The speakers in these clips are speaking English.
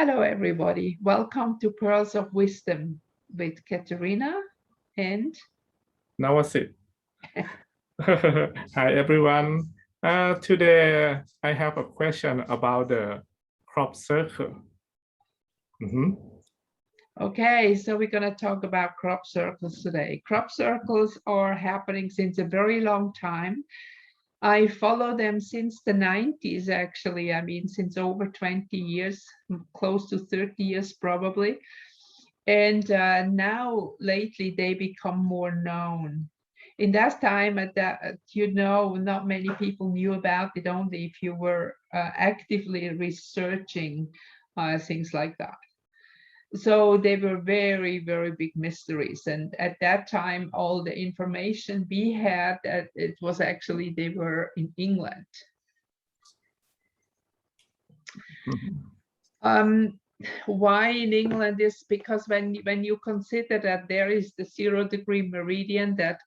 Hello, everybody. Welcome to Pearls of Wisdom with Katharina and Navasit. Hi, everyone. Today, I have a question about the crop circle. Okay, so we're going to talk about crop circles today. Crop circles are happening since a very long time. I follow them since the 90s, actually. I mean, since over 20 years, close to 30 years probably. And now lately they become more known. In that time, not many people knew about it, only if you were actively researching things like that. So they were very, very big mysteries. And at that time, all the information we had, it was actually, they were in England. Why in England is because when you consider that there is the 0-degree meridian that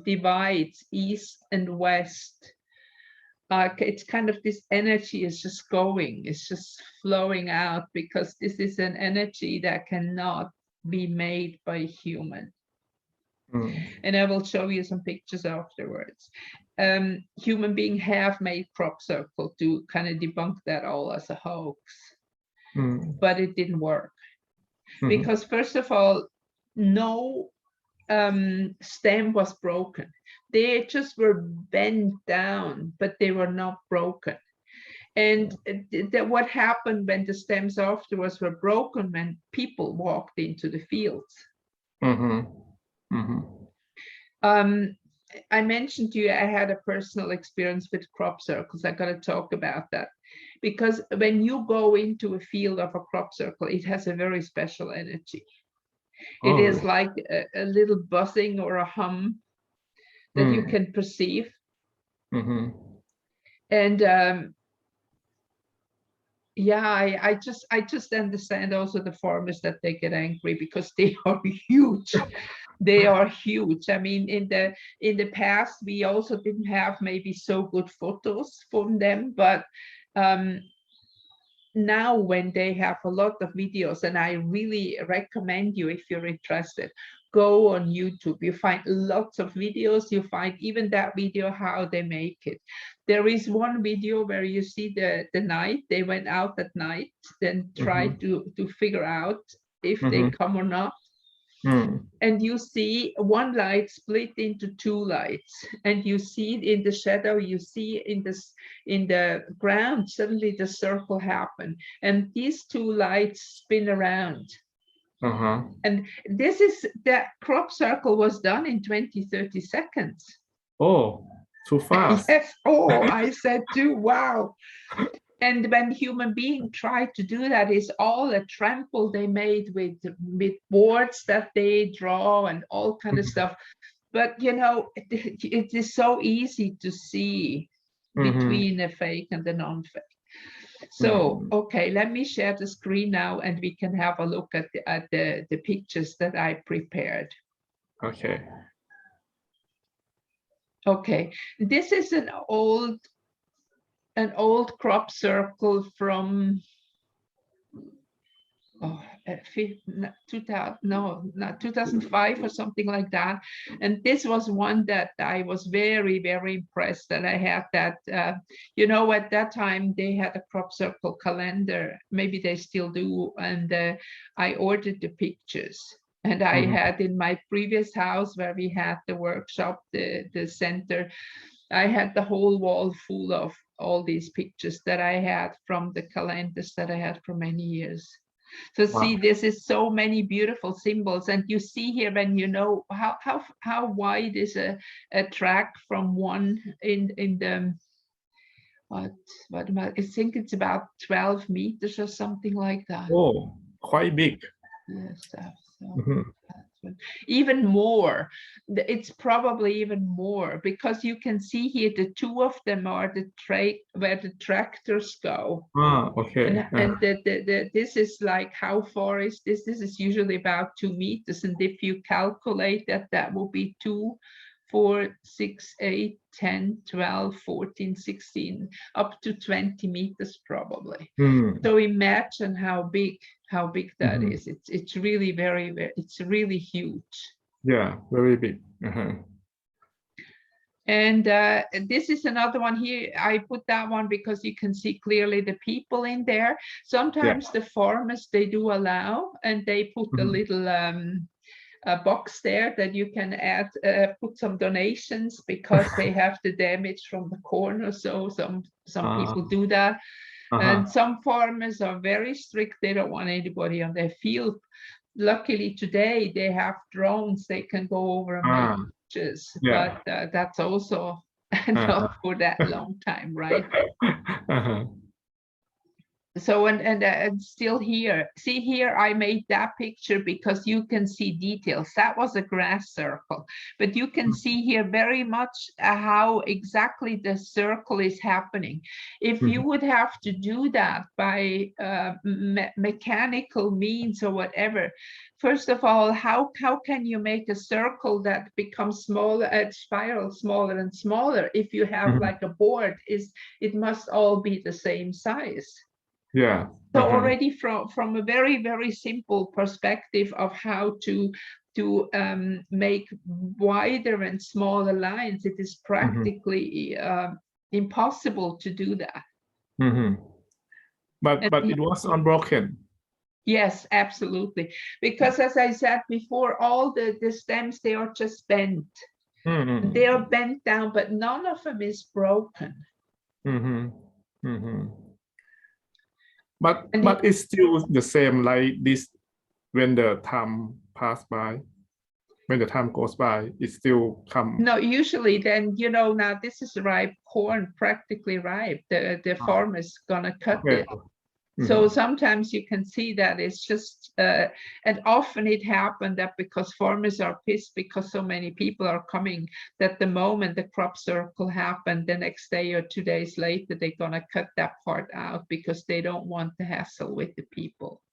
divides east and west, it's kind of this energy is just going, it's just flowing out, because this is an energy that cannot be made by human. And I will show you some pictures afterwards. Human being have made crop circle to kind of debunk that all as a hoax. But it didn't work because, first of all, no stem was broken. They just were bent down, but they were not broken. And what happened when the stems afterwards were broken, when people walked into the fields. I mentioned to you I had a personal experience with crop circles. I got to talk about that, because when you go into a field of a crop circle, it has a very special energy. It is like a little buzzing or a hum that you can perceive. And yeah, I just understand also the farmers that they get angry because they are huge. They are huge. I mean, in the past, we also didn't have maybe so good photos from them, but now when they have a lot of videos, and I really recommend you, if you're interested, go on YouTube. You find lots of videos. You find even that video how they make it. There is one video where you see the night they went out at night, then try to figure out if they come or not. And you see one light split into two lights, and you see in the shadow, you see in the ground, suddenly the circle happen, and these two lights spin around. And this is that crop circle was done in 20-30 seconds. Oh, too fast. Yes. Oh, I said too, wow. And when human beings tried to do that, is all a trample they made with boards that they draw and all kind of stuff. But you know, it is so easy to see between a fake and a non-fake. So, okay, let me share the screen now, and we can have a look at the pictures that I prepared. Okay. Okay, this is an old crop circle from 2005 or something like that. And this was one that I was very, very impressed that I had that, you know, at that time they had a crop circle calendar, maybe they still do. And I ordered the pictures. And I had in my previous house where we had the workshop, the center, I had the whole wall full of all these pictures that I had from the calendars that I had for many years. So see, this is so many beautiful symbols, and you see here when you know how wide is a track from one in the I think it's about 12 meters or something like that. Oh, quite big. Yes. Even more, it's probably even more, because you can see here the two of them are the tray where the tractors go. Okay. And this is like, how far is this? This is usually about 2 meters, and if you calculate that, that will be 2 4, 6, 8, 10, 12, 14, 16, up to 20 meters probably. So imagine how big that is. It's really it's really huge. Yeah, very big. And this is another one here. I put that one because you can see clearly the people in there. Sometimes the farmers, they do allow, and they put a little box there that you can add, put some donations because they have the damage from the corn or so. Some people do that. And some farmers are very strict. They don't want anybody on their field. Luckily today they have drones. They can go over and make pictures, but that's also not for that long time, right? So and still here, see here, I made that picture because you can see details. That was a grass circle, but you can see here very much how exactly the circle is happening. If you would have to do that by mechanical means or whatever, first of all, how can you make a circle that becomes smaller, spiral smaller and smaller? If you have like a board, it must all be the same size. Yeah. So already from a very, very simple perspective of how to make wider and smaller lines, it is practically impossible to do that. But it was unbroken. Yes, absolutely. Because as I said before, all the stems, they are just bent. They are bent down, but none of them is broken. But it's still the same like this when the time pass by. When the time goes by, it still comes. No, usually then, you know, now this is ripe corn, practically ripe. The farmer's gonna cut it. So sometimes you can see that it's just, and often it happened that because farmers are pissed because so many people are coming, that the moment the crop circle happened, the next day or 2 days later, they're gonna cut that part out because they don't want the hassle with the people.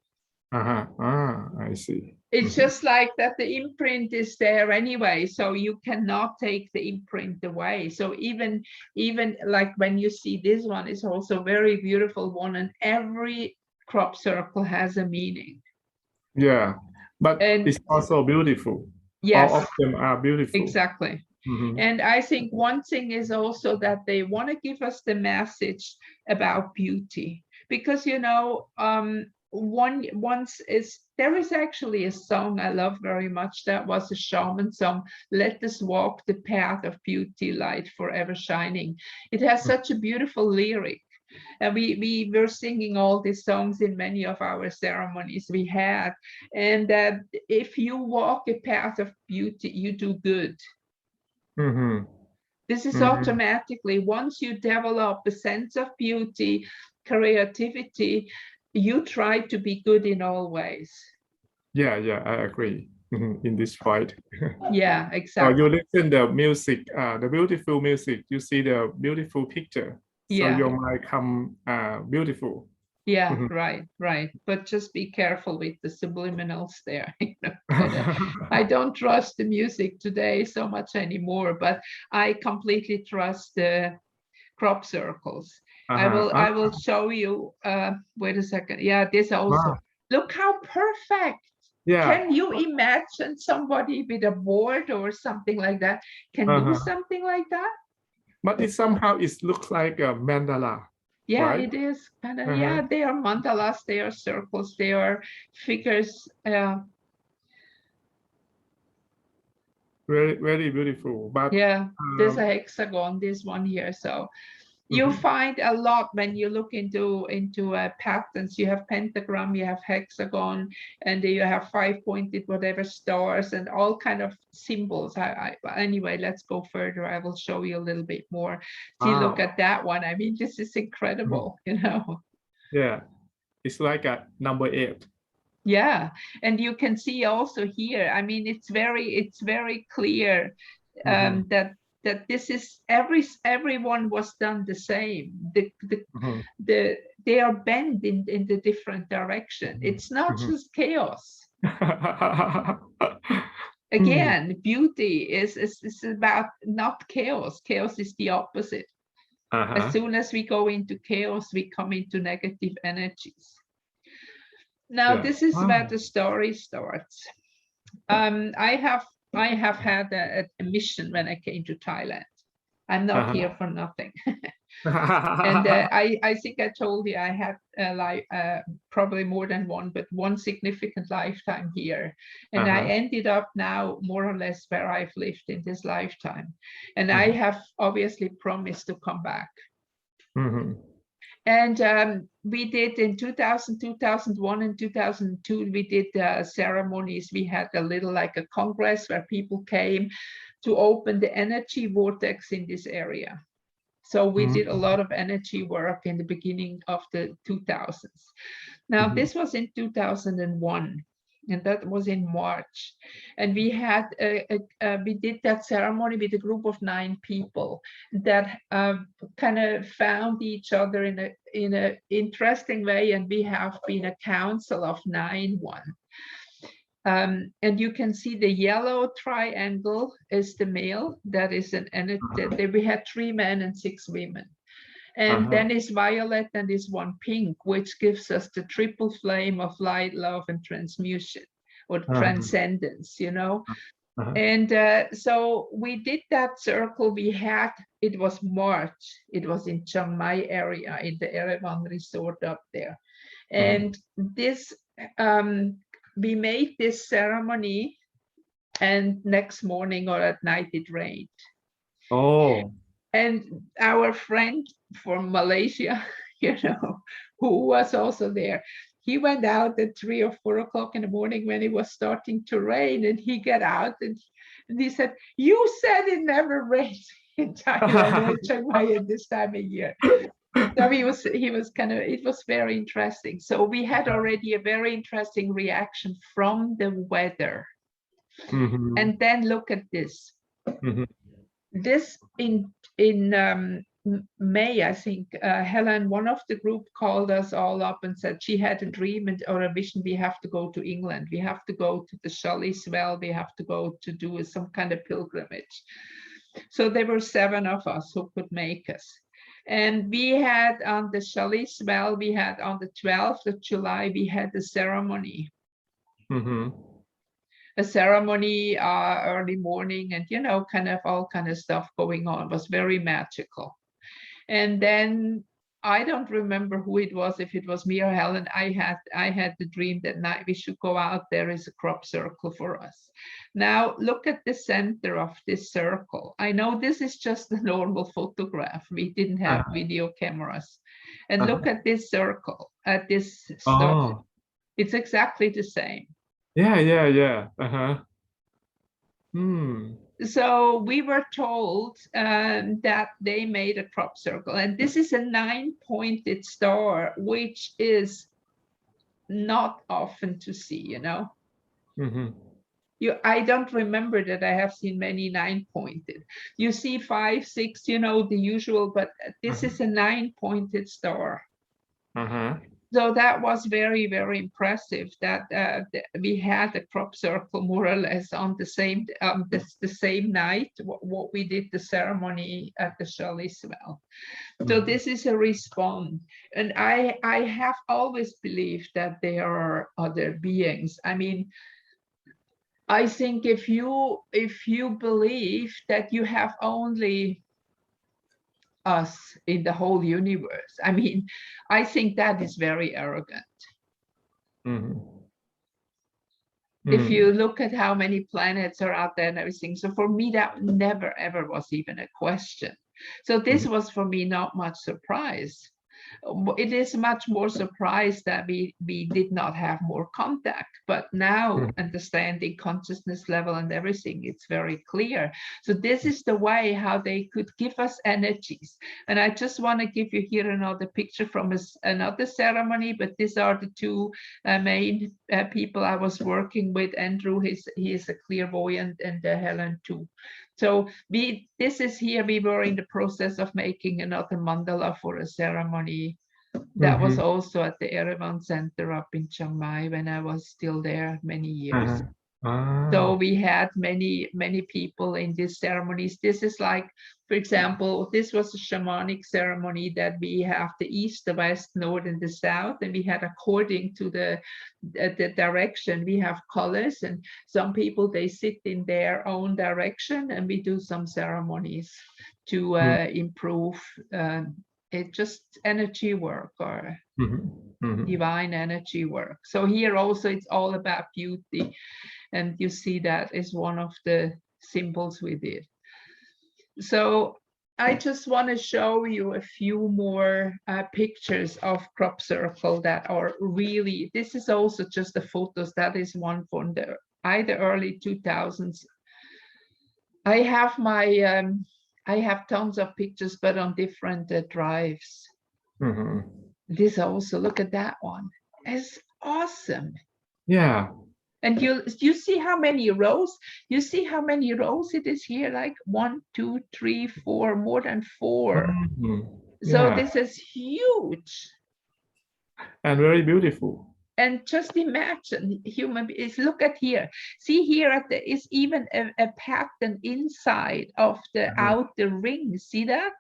I see. It's just like that the imprint is there anyway, so you cannot take the imprint away. So even like when you see this one, is also a very beautiful one, and every crop circle has a meaning. Yeah, but it's also beautiful. Yes, all of them are beautiful. Exactly. And I think one thing is also that they want to give us the message about beauty, because you know, there is actually a song I love very much that was a shaman song, "Let us walk the path of beauty, light forever shining." It has such a beautiful lyric, and we were singing all these songs in many of our ceremonies we had. And if you walk a path of beauty, you do good. This is automatically, once you develop a sense of beauty, creativity, you try to be good in all ways. Yeah, I agree in this point. Yeah, exactly. You listen the music, the beautiful music, you see the beautiful picture. So your mind come beautiful. Yeah, right. But just be careful with the subliminals there. You know? I don't trust the music today so much anymore, but I completely trust the crop circles. I will show you. Wait a second. Yeah, this also. Look how perfect. Yeah. Can you imagine somebody with a board or something like that can do something like that? But it somehow looks like a mandala. Yeah, right? It is. Yeah, they are mandalas, they are circles, they are figures. Very, very beautiful. But yeah, there's a hexagon, this one here. So you find a lot when you look into patterns. You have pentagram, you have hexagon, and you have 5-pointed whatever stars and all kind of symbols. Anyway, let's go further. I will show you a little bit more. See, look at that one. I mean, this is incredible, you know. Yeah, it's like a number 8. Yeah, and you can see also here, I mean, it's very clear that this is everyone was done the same. They are bent in the different direction. It's not just chaos. Again, beauty is about not chaos. Chaos is the opposite. As soon as we go into chaos, we come into negative energies. Now, this is where the story starts. I have had a mission when I came to Thailand. I'm not here for nothing. And I think I told you I had probably more than one, but one significant lifetime here. And I ended up now more or less where I've lived in this lifetime. And I have obviously promised to come back. And we did in 2000, 2001 and 2002, we did ceremonies. We had a little like a congress where people came to open the energy vortex in this area. So we did a lot of energy work in the beginning of the 2000s. Now, this was in 2001, and that was in March. And we had we did that ceremony with a group of 9 people that kind of found each other in a interesting way. And we have been a council of 9 one. And you can see the yellow triangle is the male. That is an energy. We had 3 men and 6 women. And then is violet and is 1 pink, which gives us the triple flame of light, love, and transmutation, or transcendence, you know. And so we did that circle. It was March. It was in Chiang Mai area, in the Erevan resort up there. And this, we made this ceremony, and next morning or at night it rained. And our friend from Malaysia, you know, who was also there, he went out at 3 or 4 o'clock in the morning when it was starting to rain, and he got out and he said, "You said it never rains in Thailand or Chiang Mai at this time of year." So he was kind of, it was very interesting. So we had already a very interesting reaction from the weather. And then look at this. This in May, I think, Helen, one of the group, called us all up and said she had a dream or a vision. We have to go to England. We have to go to the Chalice Well. We have to go to do some kind of pilgrimage. So there were 7 of us who could make us. And we had on the Chalice Well, we had on the 12th of July, we had the ceremony. A ceremony early morning, and, you know, kind of all kind of stuff going on. It was very magical. And then I don't remember who it was, if it was me or Helen. I had the dream that night we should go out. There is a crop circle for us. Now look at the center of this circle. I know this is just a normal photograph. We didn't have video cameras. And look at this circle, at this stuff. It's exactly the same. Yeah. So we were told that they made a crop circle, and this is a 9-pointed star, which is not often to see, you know. I don't remember that I have seen many 9-pointed. You see 5, 6, you know, the usual, but this is a 9-pointed star. So that was very, very impressive that we had a crop circle more or less on the same the same night what we did the ceremony at the Chalice Well. So this is a response, and I have always believed that there are other beings. I mean, I think if you believe that you have only us in the whole universe, I mean, I think that is very arrogant. If you look at how many planets are out there and everything. So for me, that never ever was even a question. So this was for me not much surprise. It is much more surprise that we did not have more contact, but now understanding consciousness level and everything, it's very clear. So this is the way how they could give us energies. And I just want to give you here another picture from another ceremony, but these are the 2 main people I was working with. Andrew, he is a clairvoyant, and Helen too. So this is here, we were in the process of making another mandala for a ceremony. That was also at the Erevan Center up in Chiang Mai when I was still there many years. So we had many people in these ceremonies. This is like, for example, this was a shamanic ceremony that we have the east, the west, north, and the south, and we had, according to the direction, we have colors, and some people, they sit in their own direction, and we do some ceremonies to improve it, just energy work or divine energy work. So here also it's all about beauty, and you see that is one of the symbols we did. So I just want to show you a few more pictures of crop circle that are really, this is also just the photos. That is one from the either early 2000s. I have my I have tons of pictures, but on different drives. This also, look at that one. It's awesome. Yeah. And you see how many rows? You see how many rows it is here? Like 1, 2, 3, 4, more than 4. So Yeah. this is huge. And very beautiful. And just imagine human beings. Look at here. See here at the is even a pattern inside of the outer ring. See that?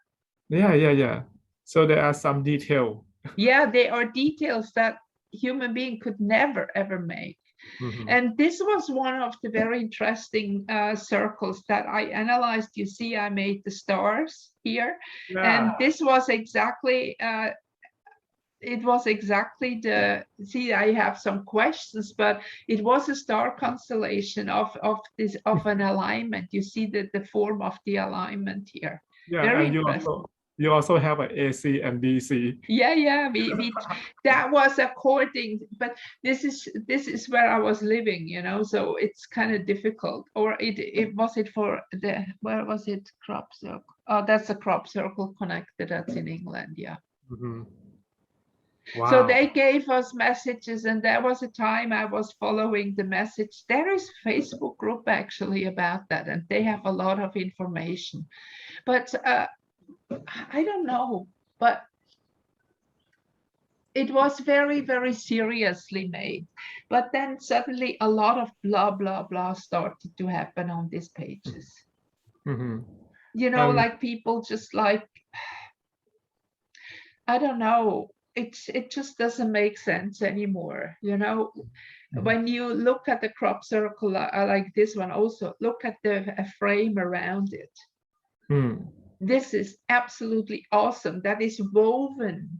Yeah. So there are some detail. Yeah, there are details that human being could never ever make. And this was one of the very interesting circles that I analyzed. You see, I made the stars here, and this was exactly it was exactly the, see, I have some questions, but it was a star constellation of an alignment. You see the form of the alignment here. Yeah, very and interesting. you also have an AC and DC. Yeah, we that was according, but this is where I was living, you know, so it's kind of difficult. Or it was it for the, where was it, crop circle? Oh, that's a crop circle connected. That's in England, yeah. Wow. So they gave us messages, and there was a time I was following the message. There is a Facebook group actually about that, and they have a lot of information. But I don't know, but it was very, very seriously made. But then suddenly a lot of blah, blah, blah started to happen on these pages. You know, like people just like, I don't know, it just doesn't make sense anymore. You know, when you look at the crop circle like this one, also look at the frame around it. This is absolutely awesome. That is woven.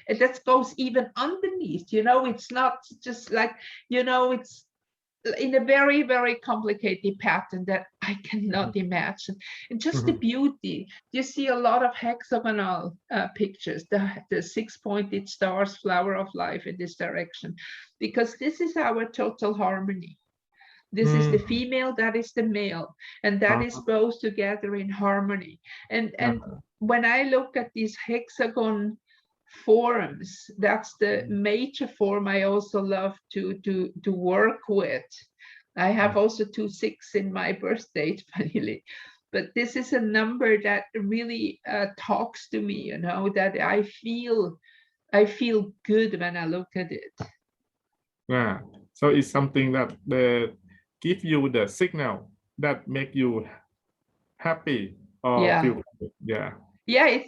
And that goes even underneath, you know, it's not just like, you know, it's in a very, very complicated pattern that I cannot imagine. And just the beauty, you see a lot of hexagonal pictures, the 6-pointed stars, flower of life in this direction, because this is our total harmony. This is the female, that is the male, and that is both together in harmony. And when I look at these hexagon forms, that's the major form I also love to work with. I have also 2/6 in my birth date, finally, but this is a number that really talks to me, you know, that I feel good when I look at it. Yeah, so it's something that give you the signal that make you happy or feel good. Yeah,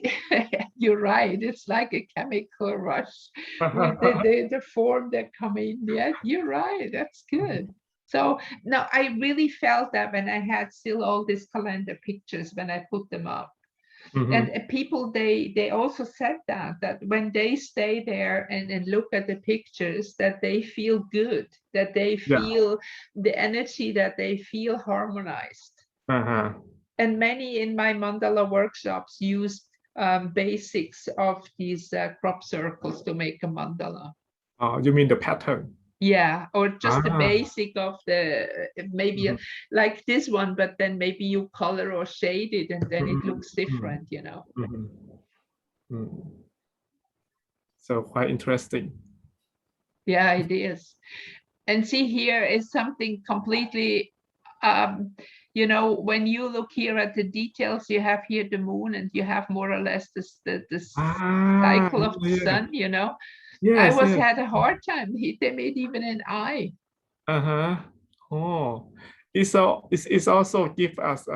you're right. It's like a chemical rush with the form that come in. Yeah, you're right. That's good. So no, I really felt that when I had still all these calendar pictures when I put them up. And people, they also said that when they stay there and look at the pictures, that they feel good, that they feel the energy, that they feel harmonized. And many in my mandala workshops used basics of these crop circles to make a mandala. Oh, you mean the pattern? Yeah, or just the basic of the, maybe like this one, but then maybe you color or shade it and then it looks different, you know. So quite interesting. Yeah, it is. And see, here is something completely, you know, when you look here at the details, you have here the moon, and you have more or less the cycle of the sun, you know. I had a hard time. They made even an eye. Oh, it's also give us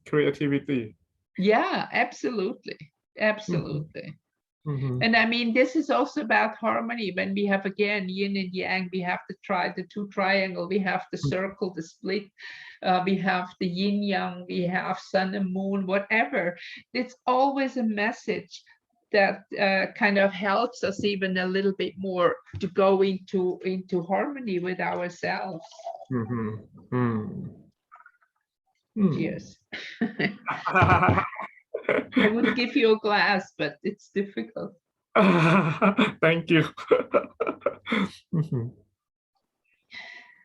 creativity. Yeah, absolutely. Absolutely. And I mean, this is also about harmony. When we have again yin and yang, we have the two triangle, we have the circle, the split, we have the yin yang, we have sun and moon, whatever. It's always a message that kind of helps us even a little bit more to go into harmony with ourselves. Cheers. I would give you a glass, but it's difficult. Thank you.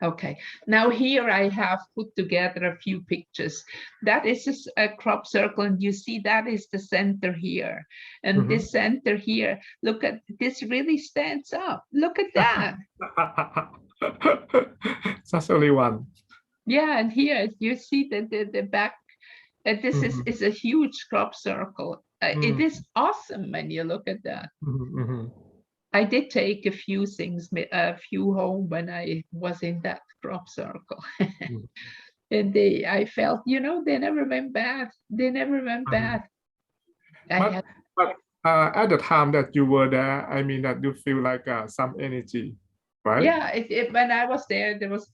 Okay, now here I have put together a few pictures. That is a crop circle, and you see that is the center here. And this center here, look at this, really stands up. Look at that. That's only one. Yeah, and here you see the back. This is a huge crop circle. It is awesome when you look at that. I did take a few things, a few home when I was in that crop circle. And I felt, you know, they never went bad. They never went bad. But at the time that you were there, I mean that you feel like some energy, right? Yeah, when I was there, there was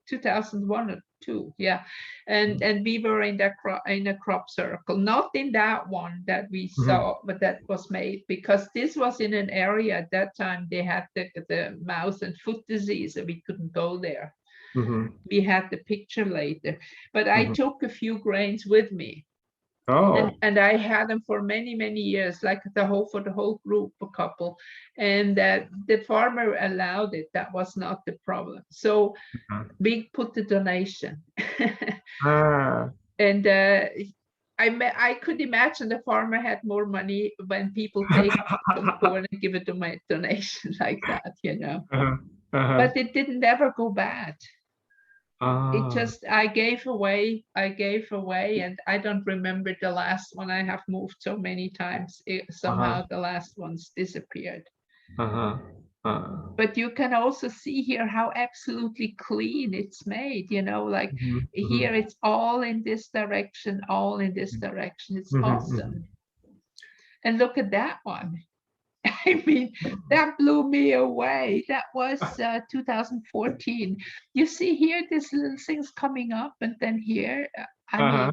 2001 or 2, yeah, and we were in a crop circle, not in that one that we saw, but that was made because this was in an area at that time they had the mouth and foot disease, and we couldn't go there. We had the picture later, but I took a few grains with me. Oh. And I had them for many years, like for the whole group, a couple, and the farmer allowed it. That was not the problem. So we put the donation. And I could imagine the farmer had more money when people take some corn and give it to my donation like that, you know. But it didn't ever go bad. It just, I gave away, and I don't remember the last one. I have moved so many times. Somehow the last ones disappeared. But you can also see here how absolutely clean it's made, you know, like here it's all in this direction, all in this direction. It's awesome. And look at that one. I mean, that blew me away. That was 2014. You see here, these little things coming up, and then here, I mean,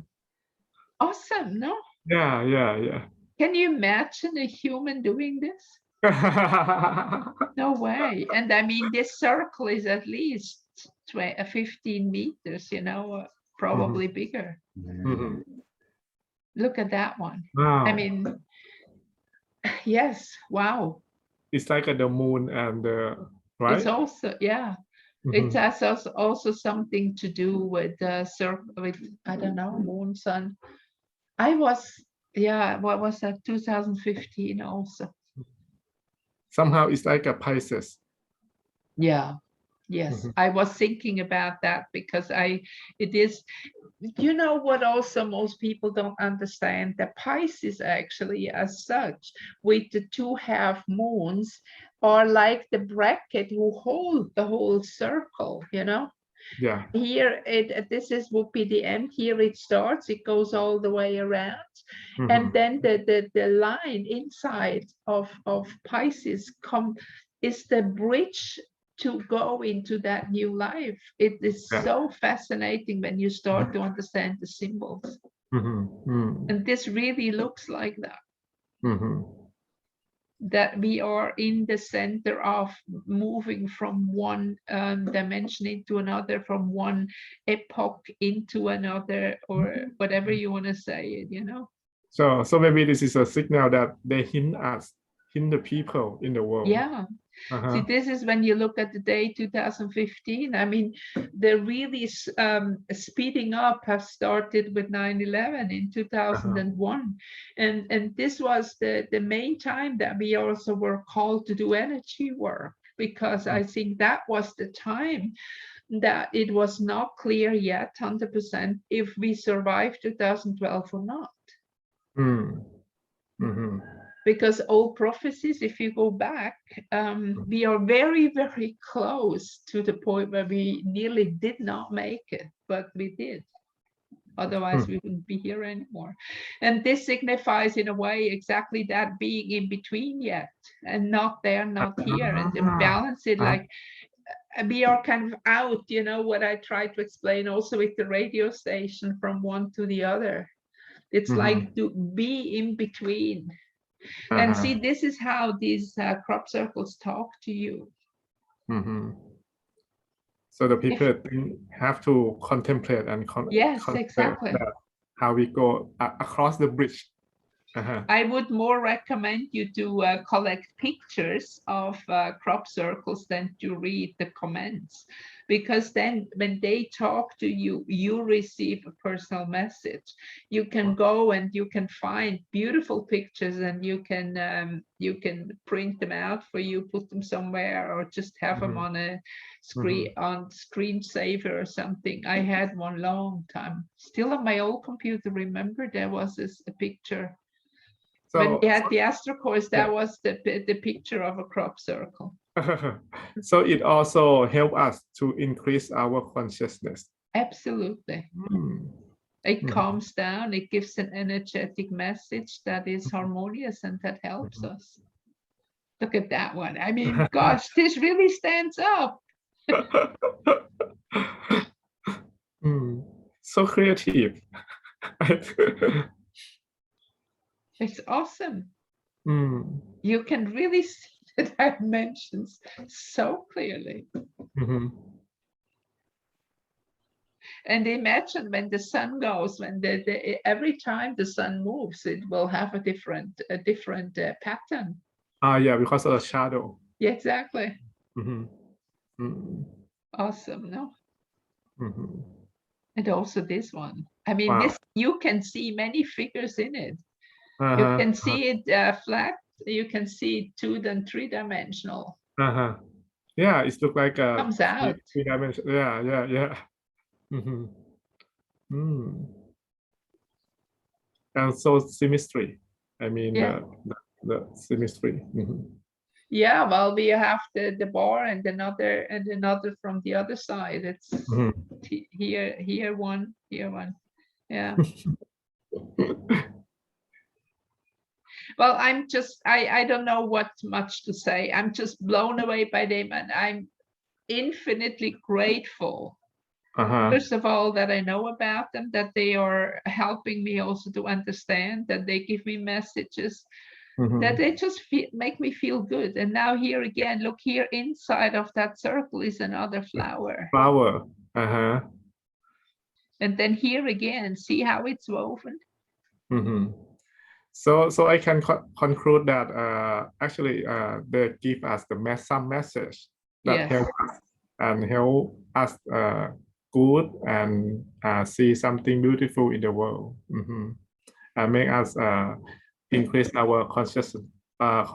awesome, no? Yeah. Can you imagine a human doing this? No way. And I mean, this circle is at least 15 meters, you know, probably bigger. Look at that one. Wow. I mean, yes, wow. It's like the moon and the, right? It's also, yeah. It has also something to do with with, I don't know, moon, sun. I was, yeah, what was that, 2015 also. Somehow it's like a Pisces. Yeah, yes. I was thinking about that because it is, you know what also most people don't understand, that Pisces actually as such, with the 2 half moons, are like the bracket who hold the whole circle, you know? Yeah. Here, would be the end. Here it starts, it goes all the way around. And then the line inside of Pisces is the bridge to go into that new life. It is so fascinating when you start to understand the symbols. And this really looks like that. That we are in the center of moving from one dimension into another, from one epoch into another, or whatever you want to say it, you know. So maybe this is a signal that they hint the people in the world. Yeah. See, this is when you look at the day 2015. I mean, the really speeding up has started with 9/11 in 2001. And this was the main time that we also were called to do energy work, because I think that was the time that it was not clear yet 100% if we survived 2012 or not. because all prophecies, if you go back, we are very, very close to the point where we nearly did not make it, but we did. Otherwise, we wouldn't be here anymore. And this signifies, in a way, exactly that, being in between yet, and not there, not here, and to balance it, like we are kind of out, you know, what I try to explain also with the radio station, from one to the other. It's like to be in between. And see, this is how these crop circles talk to you. So the people have to contemplate and yes, contemplate exactly. that how we go across the bridge. I would more recommend you to collect pictures of crop circles than to read the comments, because then when they talk to you, you receive a personal message. You can go and you can find beautiful pictures, and you can print them out for you, put them somewhere, or just have them on a screen, on screensaver or something. I had one long time, still on my old computer. Remember, there was a picture. So, when we had the Astro course, that was the picture of a crop circle. So it also helps us to increase our consciousness. Absolutely. It calms down, it gives an energetic message that is harmonious, and that helps us. Look at that one. I mean, gosh, this really stands up. So creative. It's awesome. You can really see the dimensions so clearly. And imagine when the sun goes, when every time the sun moves, it will have a different pattern. Yeah, because of the shadow. Yeah, exactly. Awesome, no? And also this one. I mean, this, you can see many figures in it. You can see it flat. You can see it 2 and 3-dimensional. Yeah, it looks like a comes out. 3-dimensional. Yeah. And so symmetry. I mean, the symmetry. Yeah, well, we have the bar and another from the other side. It's here one, here one. Yeah. Well, I'm just, I don't know what much to say. I'm just blown away by them, and I'm infinitely grateful. First of all, that I know about them, that they are helping me also to understand, that they give me messages, that they just make me feel good. And now here again, look, here inside of that circle is another flower. And then here again, see how it's woven. So I can conclude that actually they give us some message that help us and help us good and see something beautiful in the world, and make us increase our consciousness. I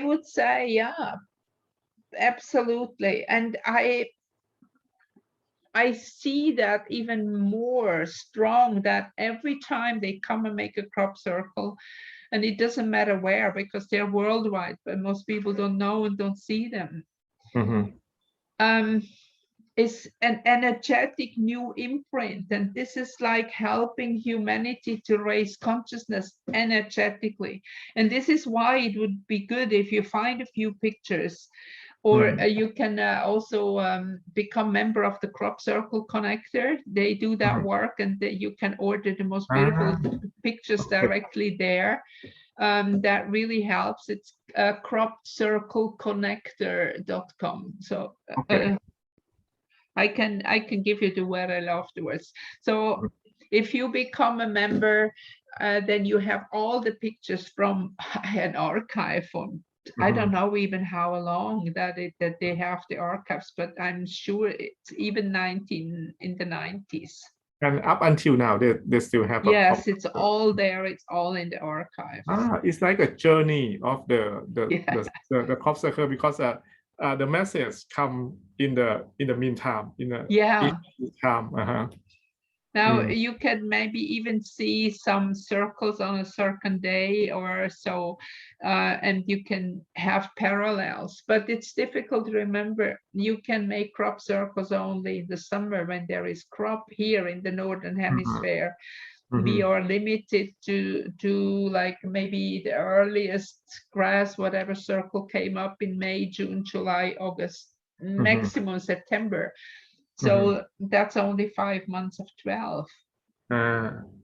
would say, yeah, absolutely. And I see that even more strong, that every time they come and make a crop circle, and it doesn't matter where, because they're worldwide, but most people don't know and don't see them. It's an energetic new imprint, and this is like helping humanity to raise consciousness energetically. And this is why it would be good if you find a few pictures, or you can also become member of the Crop Circle Connector. They do that work, and you can order the most beautiful pictures directly there. That really helps. It's cropcircleconnector.com. So I can give you the URL afterwards. So if you become a member, then you have all the pictures from an archive from, I don't know even how long that they have the archives, but I'm sure it's even in the 90s. And up until now, they still have. Yes, it's all there. It's all in the archives. It's like a journey of the crop circle, because the message come in the meantime, in the time. Now you can maybe even see some circles on a certain day or so, and you can have parallels, but it's difficult to remember. You can make crop circles only in the summer when there is crop here in the Northern Hemisphere. We are limited to like maybe the earliest grass, whatever circle came up in May, June, July, August, maximum September. So that's only 5 months of 12.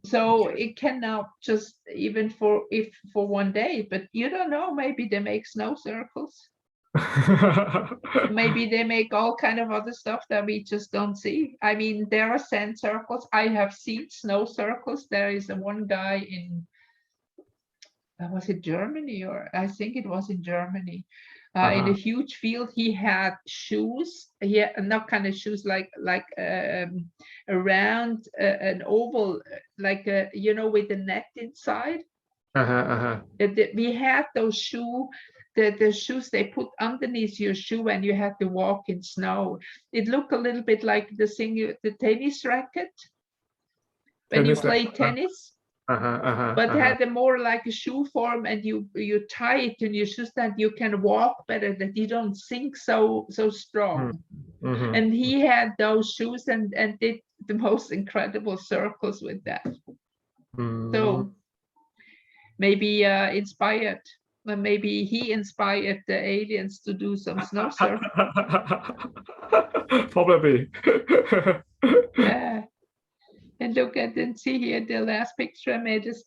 So it cannot just even for one day, but you don't know, maybe they make snow circles. Maybe they make all kind of other stuff that we just don't see. I mean, there are sand circles. I have seen snow circles. There is one guy in, was it Germany, or I think it was in Germany, in a huge field. He had shoes, not kind of shoes, like around an oval, like you know, with the net inside. We had those the shoes they put underneath your shoe when you had to walk in snow. It looked a little bit like the tennis racket when you play tennis. But had a more like a shoe form, and you tie it in your shoes that you can walk better, that you don't sink so strong. And he had those shoes and did the most incredible circles with that. So maybe inspired, maybe he inspired the aliens to do some snow surfing. Probably. Yeah. And look at and see here, the last picture I made is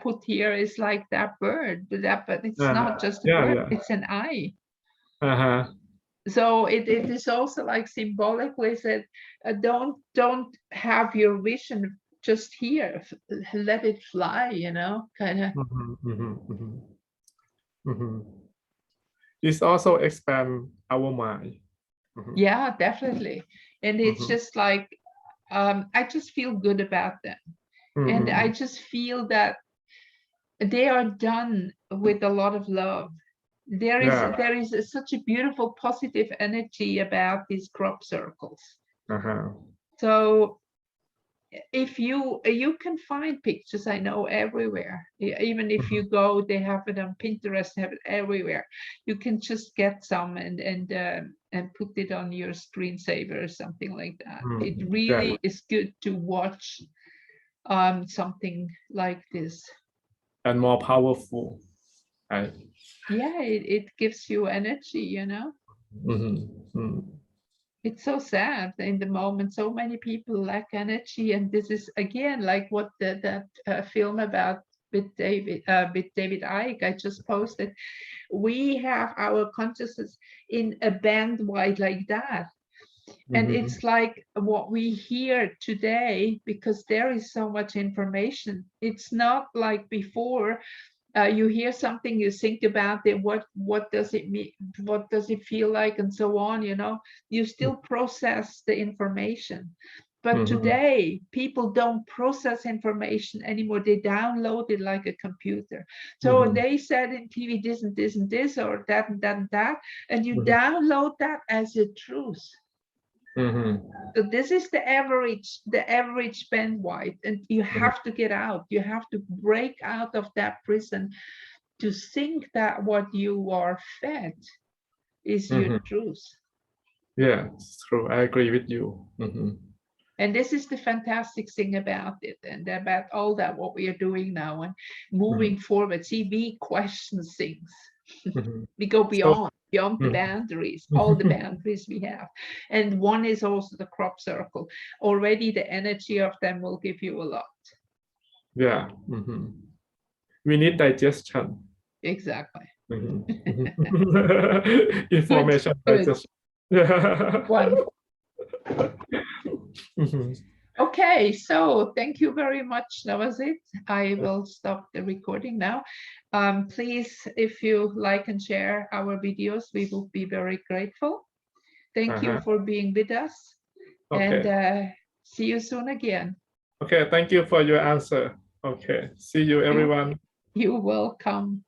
put here is like that bird, but it's not just a bird, it's an eye. So it is also like symbolically said, don't have your vision just here, let it fly, you know, kind of. It's also expand our mind. Yeah, definitely. And it's just like, I just feel good about them. And I just feel that they are done with a lot of love. There is such a beautiful positive energy about these crop circles. So if you can find pictures, I know, everywhere. Even if you go, they have it on Pinterest, have it everywhere. You can just get some and put it on your screensaver or something like that. It really is good to watch something like this. And more powerful. Yeah, it gives you energy, you know. It's so sad in the moment. So many people lack energy, and this is again like what that film about with David Icke I just posted. We have our consciousness in a bandwidth like that. And it's like what we hear today, because there is so much information. It's not like before. You hear something, you think about it, what does it mean, what does it feel like, and so on, you know. You still process the information. But today, people don't process information anymore. They download it like a computer. So they said in TV, this and this and this, or that and that and that, and you download that as a truth. So this is the average bandwidth, and you have to get out. You have to break out of that prison to think that what you are fed is your truth. Yeah, it's true. I agree with you. And this is the fantastic thing about it, and about all that what we are doing now and moving forward. See, we question things. We go beyond the boundaries, all the boundaries we have. And one is also the crop circle. Already the energy of them will give you a lot. Yeah. We need digestion. Exactly. Information digestion. Wonderful. Okay, so thank you very much, Navasit. I will stop the recording now. Please, if you like and share our videos, we will be very grateful. Thank you for being with us. And see you soon again. Okay, thank you for your answer. Okay, see you everyone. You're welcome.